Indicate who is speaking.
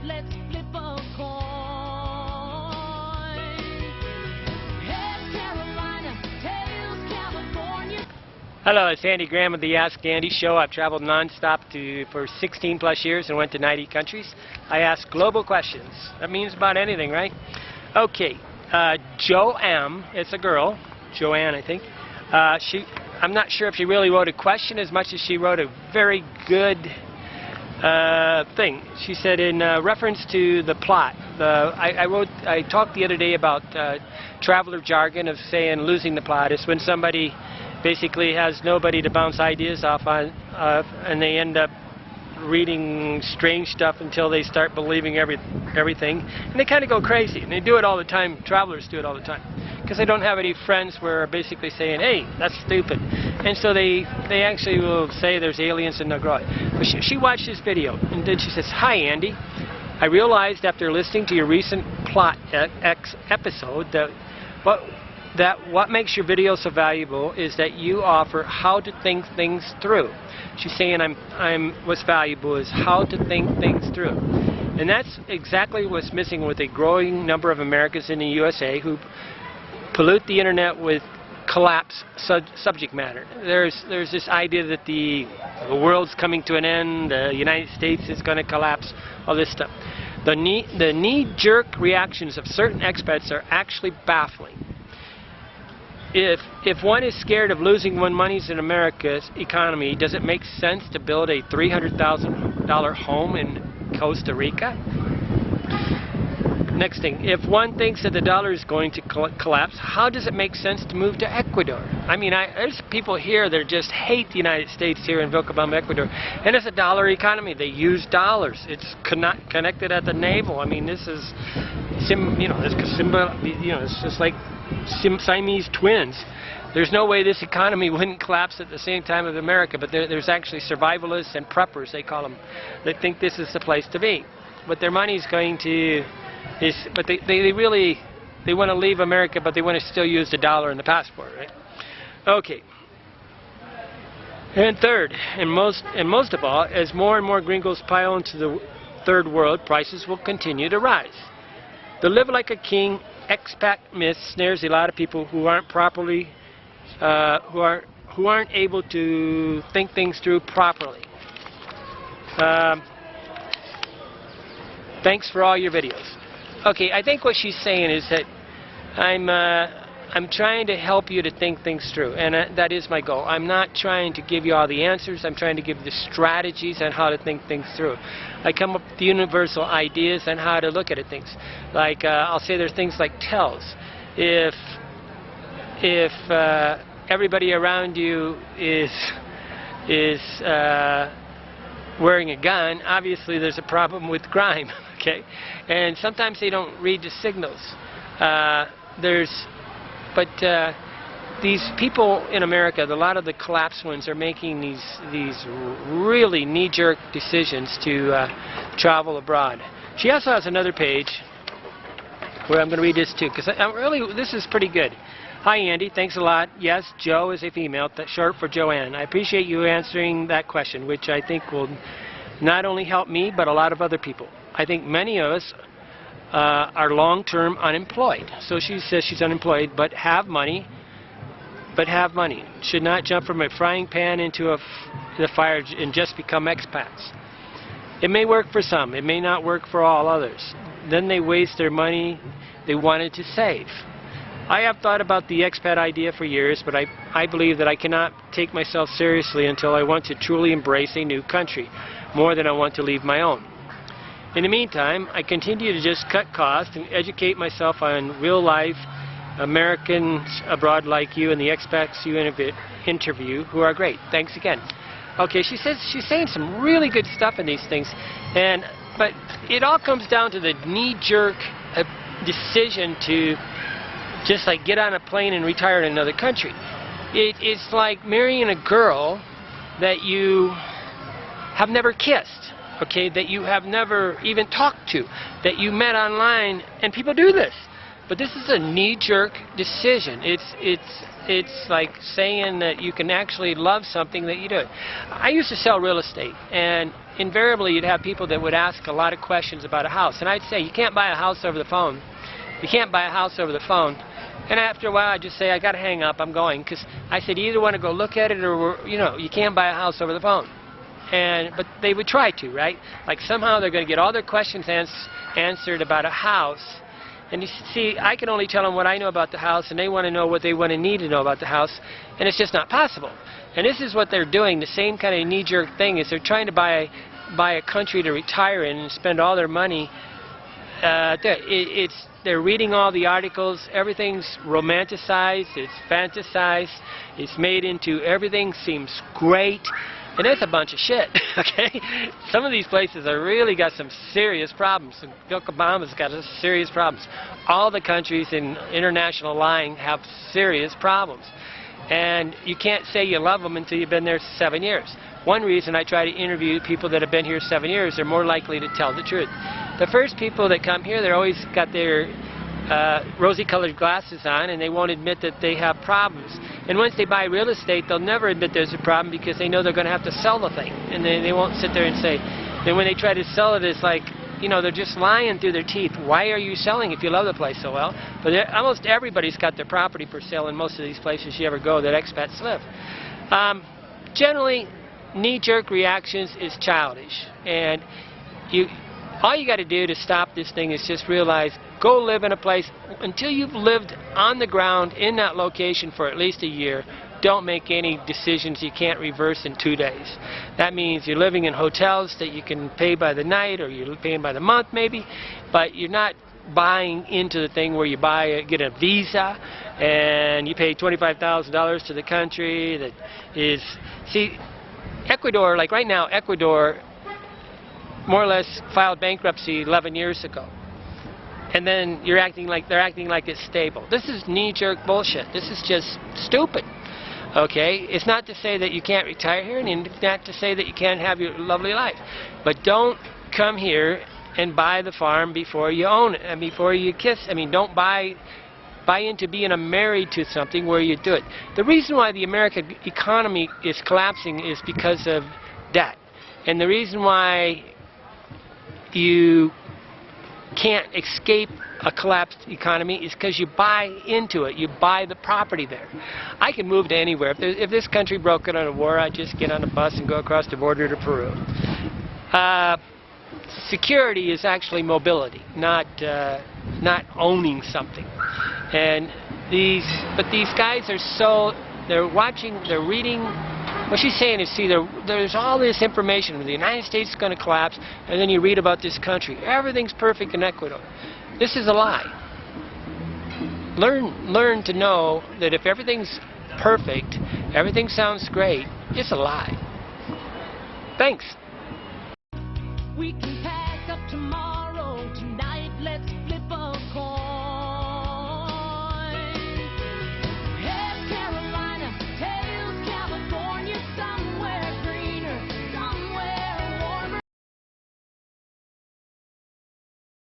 Speaker 1: let's flip a coin. Head Carolina, tails California.
Speaker 2: Hello, it's Andy Graham of the Ask Andy Show. I've traveled non-stop for 16 plus years and went to 90 countries. I ask global questions. That means about anything, right? Okay, Joanne, it's a girl, Joanne I think. I'm not sure if she really wrote a question as much as she wrote a very good thing. She said in reference to the plot, I talked the other day about traveler jargon of saying losing the plot. It's when somebody basically has nobody to bounce ideas off on, and they end up reading strange stuff until they start believing everything, and they kind of go crazy. And they do it all the time. Travelers do it all the time because they don't have any friends who are basically saying, "Hey, that's stupid," and so they actually will say there's aliens in the garage. But she watched this video, and then she says, "Hi, Andy. I realized after listening to your recent plot episode that what makes your video so valuable is that you offer how to think things through." She's saying what's valuable is how to think things through. And that's exactly what's missing with a growing number of Americans in the USA who pollute the internet with collapse subject matter. There's this idea that the world's coming to an end, the United States is going to collapse, all this stuff. The knee-jerk reactions of certain experts are actually baffling. If one is scared of losing one's money in America's economy, does it make sense to build a $300,000 home in Costa Rica? Next thing, if one thinks that the dollar is going to collapse, how does it make sense to move to Ecuador? I mean, there's people here that just hate the United States here in Vilcabamba, Ecuador, and it's a dollar economy. They use dollars. It's connected at the navel. I mean, this is, it's just like Siamese twins. There's no way this economy wouldn't collapse at the same time as America, but there's actually survivalists and preppers, they call them, that think this is the place to be. But their money's going to, but they want to leave America, but they want to still use the dollar and the passport, right? Okay. And third, and most of all, as more and more gringos pile into the third world, prices will continue to rise. The live like a king expat myth snares a lot of people who aren't properly, who aren't able to think things through properly. Thanks for all your videos. Okay, I think what she's saying is that I'm trying to help you to think things through, and that is my goal. I'm not trying to give you all the answers. I'm trying to give you the strategies on how to think things through. I come up with universal ideas on how to look at things. Like I'll say there's things like tells. If everybody around you is wearing a gun, obviously there's a problem with crime. Okay, and sometimes they don't read the signals. These people in America, a lot of the collapsed ones, are making these really knee-jerk decisions to travel abroad. She also has another page where I'm going to read this too, because this is pretty good. Hi Andy, thanks a lot. Yes, Joe is a female, that's short for Joanne. I appreciate you answering that question, which I think will not only help me, but a lot of other people. I think many of us are long-term unemployed. So she says she's unemployed, but have money. Should not jump from a frying pan into the fire and just become expats. It may work for some. It may not work for all others. Then they waste their money they wanted to save. I have thought about the expat idea for years, but I believe that I cannot take myself seriously until I want to truly embrace a new country, more than I want to leave my own. In the meantime, I continue to just cut costs and educate myself on real-life Americans abroad like you and the expats you interview, who are great. Thanks again. Okay, she's saying some really good stuff in these things, but it all comes down to the knee-jerk decision to just like get on a plane and retire in another country. It's like marrying a girl that you have never kissed, okay, that you have never even talked to, that you met online, and people do this. But this is a knee-jerk decision. it's like saying that you can actually love something that you do. I used to sell real estate, and invariably you'd have people that would ask a lot of questions about a house, and I'd say, you can't buy a house over the phone. You can't buy a house over the phone. And after a while I'd just say, I got to hang up, I'm going, because I said, you either want to go look at it or, you know, you can't buy a house over the phone. But they would try to, right? Like somehow they're going to get all their questions answered about a house. And you see, I can only tell them what I know about the house, and they want to know what they want to need to know about the house, and it's just not possible. And this is what they're doing, the same kind of knee-jerk thing, is they're trying to buy a country to retire in and spend all their money. They're reading all the articles, everything's romanticized, it's fantasized, it's made into everything seems great, and it's a bunch of shit, okay? Some of these places have really got some serious problems. Obama's got some serious problems. All the countries in international lying have serious problems. And you can't say you love them until you've been there 7 years. One reason I try to interview people that have been here 7 years, they're more likely to tell the truth. The first people that come here, they're always got their rosy-colored glasses on, and they won't admit that they have problems. And once they buy real estate, they'll never admit there's a problem because they know they're going to have to sell the thing. And they won't sit there and say, then when they try to sell it, it's like, you know, they're just lying through their teeth. Why are you selling if you love the place so well? But almost everybody's got their property for sale in most of these places you ever go that expats live. Generally, knee-jerk reactions is childish. And all you got to do to stop this thing is just realize, go live in a place. Until you've lived on the ground in that location for at least a year, don't make any decisions you can't reverse in 2 days. That means you're living in hotels that you can pay by the night, or you're paying by the month maybe, but you're not buying into the thing where you get a visa and you pay $25,000 to the country that is... See, Ecuador, like right now, Ecuador more or less filed bankruptcy 11 years ago. And then they're acting like it's stable. This is knee-jerk bullshit. This is just stupid. Okay? It's not to say that you can't retire here, and it's not to say that you can't have your lovely life. But don't come here and buy the farm before you own it, and before you kiss. I mean, don't buy into being married to something where you do it. The reason why the American economy is collapsing is because of debt. And the reason why you can't escape a collapsed economy is because you buy into it. You buy the property there. I can move to anywhere. If this country broke out in a war, I'd just get on a bus and go across the border to Peru. Security is actually mobility, not owning something. And these guys are they're watching, they're reading. What she's saying is, see, there's all this information. The United States is going to collapse, and then you read about this country. Everything's perfect in Ecuador. This is a lie. Learn to know that if everything's perfect, everything sounds great, it's a lie. Thanks.
Speaker 1: We can